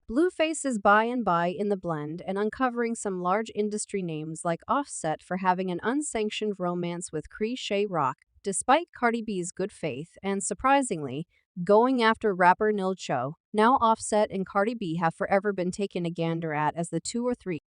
Blueface is by and by in the blend and uncovering some large industry names like Offset for having an unsanctioned romance with Cree Rock, despite Cardi B's good faith and, surprisingly, going after rapper Nil Cho. Now Offset and Cardi B have forever been taken a gander at as the two or three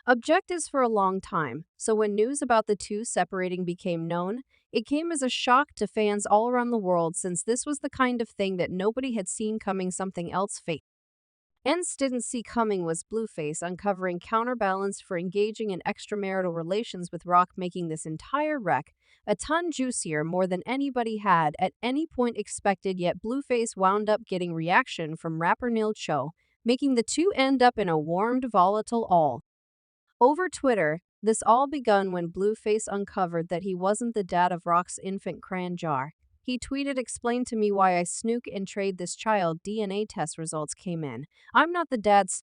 objectives for a long time, so when news about the two separating became known, it came as a shock to fans all around the world since this was the kind of thing that nobody had seen coming. Something else fans didn't see coming was Blueface uncovering counterbalance for engaging in extramarital relations with Rock, making this entire wreck a ton juicier, more than anybody had at any point expected. Yet Blueface wound up getting reaction from rapper Nil Cho, making the two end up in a warmed, volatile all over Twitter. This all begun when Blueface uncovered that he wasn't the dad of Rock's infant crayon jar. He tweeted, "Explain to me why I snook and trade this child. DNA test results came in. I'm not the dad's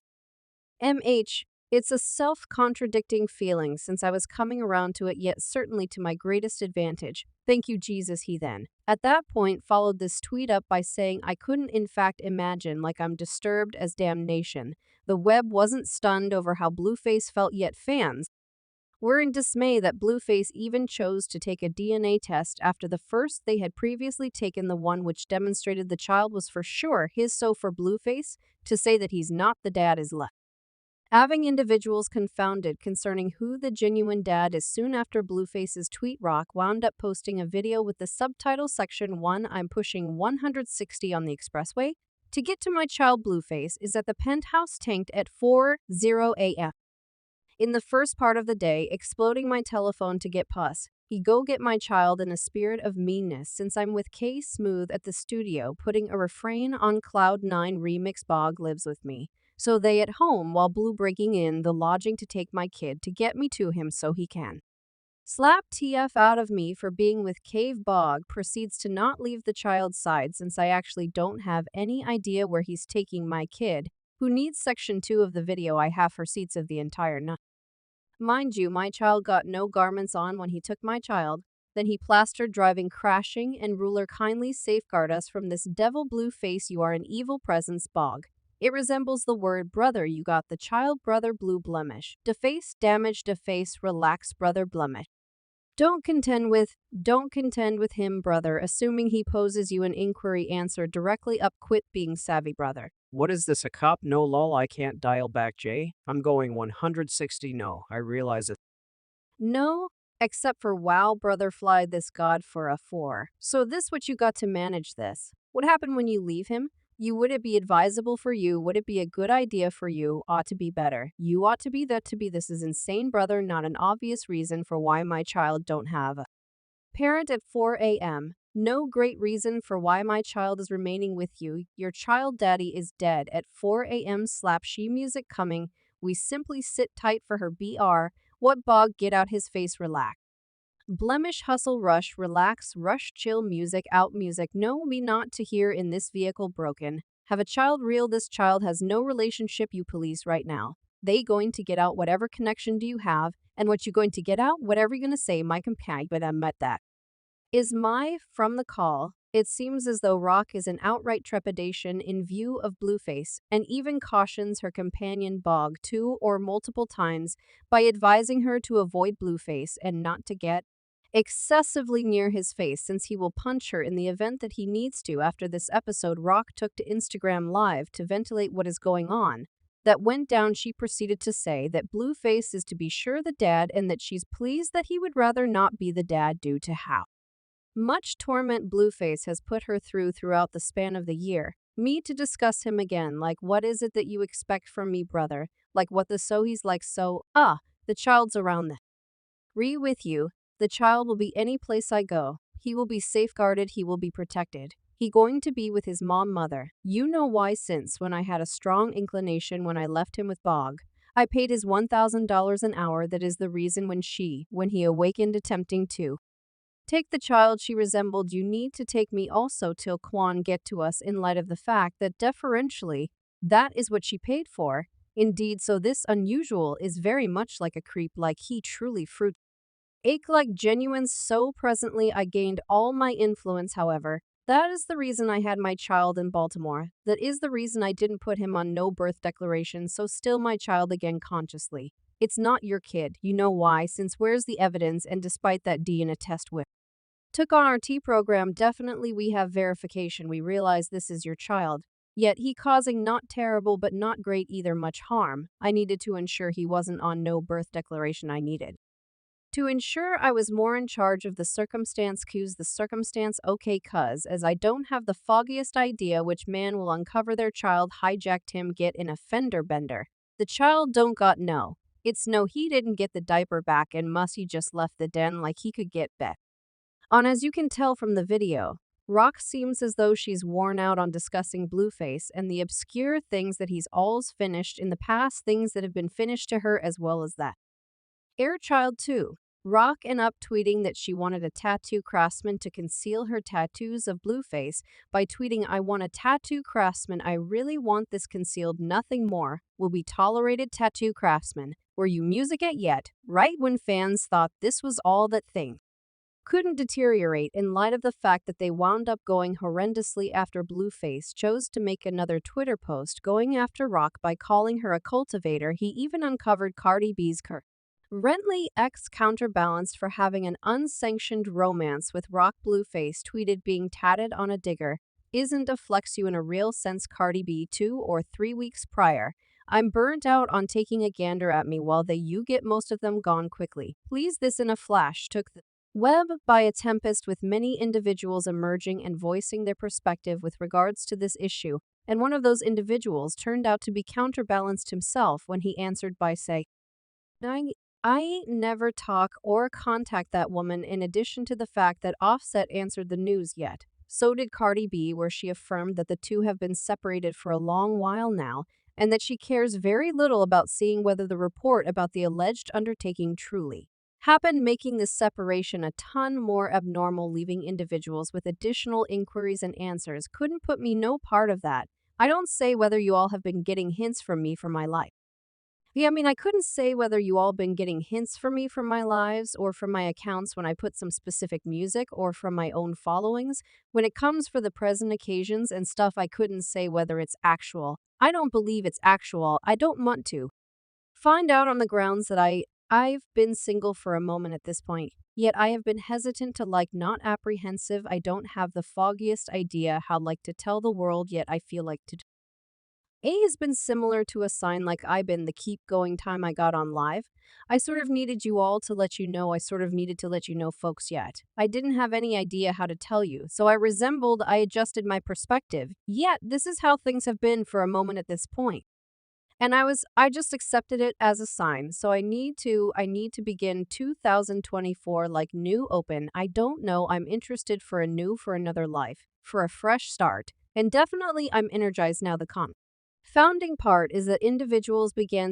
MH. It's a self-contradicting feeling since I was coming around to it, yet certainly to my greatest advantage. Thank you, Jesus." He then, at that point, followed this tweet up by saying, "I couldn't in fact imagine, like I'm disturbed as damnation." The web wasn't stunned over how Blueface felt, yet fans were in dismay that Blueface even chose to take a DNA test after the first they had previously taken, the one which demonstrated the child was for sure his. So for Blueface to say that he's not the dad is left having individuals confounded concerning who the genuine dad is. Soon after Blueface's tweet, Rock wound up posting a video with the subtitle Section 1, "I'm pushing 160 on the expressway to get to my child. Blueface is at the penthouse tanked at 4:00 a.m. in the first part of the day, exploding my telephone to get pus. He go get my child in a spirit of meanness since I'm with K Smooth at the studio putting a refrain on Cloud 9 remix. Bog lives with me, so they at home while Blue breaking in the lodging to take my kid to get me to him so he can slap TF out of me for being with Cave. Bog proceeds to not leave the child's side since I actually don't have any idea where he's taking my kid, who needs Section 2 of the video. I have receipts of the entire night. Mind you, my child got no garments on when he took my child. Then he plastered driving, crashing, and ruler kindly safeguard us from this devil. Blueface, you are an evil presence. Bog. It resembles the word brother. You got the child brother. Blue blemish. Deface, damage, deface, relax, brother blemish. Don't contend with him, brother, assuming he poses you an inquiry. Answer directly up. Quit being savvy, brother. What is this, a cop? No lol, I can't dial back Jay. I'm going 160. No, I realize it. No, except for wow, brother, fly this god for a 4. So this what you got to manage this. What happened when you leave him? Would it be advisable for you? Would it be a good idea for you? Ought to be better. You ought to be that to be. This is insane, brother. Not an obvious reason for why my child don't have a parent at 4 a.m. No great reason for why my child is remaining with you. Your child daddy is dead at 4 a.m. Slap she music coming. We simply sit tight for her. Br. What Bog? Get out his face. Relax. Blemish, hustle, rush, relax, rush, chill, music, out, music. No, me not to hear in this vehicle. Broken. Have a child real. This child has no relationship. You police right now. They going to get out whatever connection do you have, and what you going to get out, whatever you gonna say, my companion, but I met that. Is my from the call. It seems as though Rock is in outright trepidation in view of Blueface, and even cautions her companion Bog 2 or multiple times by advising her to avoid Blueface and not to get excessively near his face since he will punch her in the event that he needs to. After this episode, Rock took to Instagram Live to ventilate what is going on. That went down. She proceeded to say that Blueface is to be sure the dad and that she's pleased that he would rather not be the dad due to how much torment Blueface has put her throughout the span of the year. Me to discuss him again, like what is it that you expect from me, brother? Like what the so he's like so, the child's around the with you. The child will be any place I go. He will be safeguarded. He will be protected. He going to be with his mother. You know why, since when I had a strong inclination when I left him with Bog. I paid his $1,000 an hour. That is the reason when he awakened attempting to take the child she resembled. You need to take me also till Quan get to us in light of the fact that deferentially, that is what she paid for. Indeed, so this unusual is very much like a creep, like he truly fruit ache like genuine. So presently I gained all my influence, however, That is the reason I had my child in Baltimore. That is the reason I didn't put him on no birth declaration, so still my child again consciously. It's not your kid. You know why? Since where's the evidence? And despite that DNA test with took on our T program, definitely we have verification. We realize this is your child. Yet he causing not terrible but not great either much harm. I needed to ensure he wasn't on no birth declaration I needed. To ensure I was more in charge of the circumstance, cuz the circumstance okay cuz as I don't have the foggiest idea which man will uncover their child hijacked him get in a fender bender. The child don't got no. It's no he didn't get the diaper back and must he just left the den like he could get back. On as you can tell from the video, Rock seems as though she's worn out on discussing Blueface and the obscure things that he's always finished in the past, things that have been finished to her as well as that. Airchild 2. Rock and up tweeting that she wanted a tattoo craftsman to conceal her tattoos of Blueface by tweeting, I want a tattoo craftsman, I really want this concealed, nothing more will be tolerated tattoo craftsman. Were you music it yet? Right when fans thought this was all that thing couldn't deteriorate in light of the fact that they wound up going horrendously after Blueface chose to make another Twitter post going after Rock by calling her a cultivator. He even uncovered Cardi B's Rentley X counterbalanced for having an unsanctioned romance with Rock. Blueface tweeted being tatted on a digger isn't a flex you in a real sense. Cardi B 2 or 3 weeks prior. I'm burnt out on taking a gander at me while you get most of them gone quickly. Please this in a flash took the web by a tempest with many individuals emerging and voicing their perspective with regards to this issue, and one of those individuals turned out to be counterbalanced himself when he answered by saying, I ain't never talk or contact that woman in addition to the fact that Offset answered the news yet. So did Cardi B, where she affirmed that the two have been separated for a long while now and that she cares very little about seeing whether the report about the alleged undertaking truly happened, making this separation a ton more abnormal, leaving individuals with additional inquiries and answers. Couldn't put me no part of that. I don't say whether you all have been getting hints from me for my life. Yeah, I mean, I couldn't say whether you all been getting hints from me from my lives or from my accounts when I put some specific music or from my own followings. When it comes for the present occasions and stuff, I couldn't say whether it's actual. I don't believe it's actual. I don't want to find out on the grounds that I've been single for a moment at this point. Yet I have been hesitant to not apprehensive. I don't have the foggiest idea how to tell the world, yet I feel like to A has been similar to a sign like I been the keep going time I got on live. I sort of needed you all to let you know. I sort of needed to let you know folks yet. I didn't have any idea how to tell you, so I adjusted my perspective. Yet this is how things have been for a moment at this point. And I just accepted it as a sign. So I need to begin 2024 like new open. I don't know. I'm interested for another life, for a fresh start. And definitely I'm energized now. The founding part is that individuals began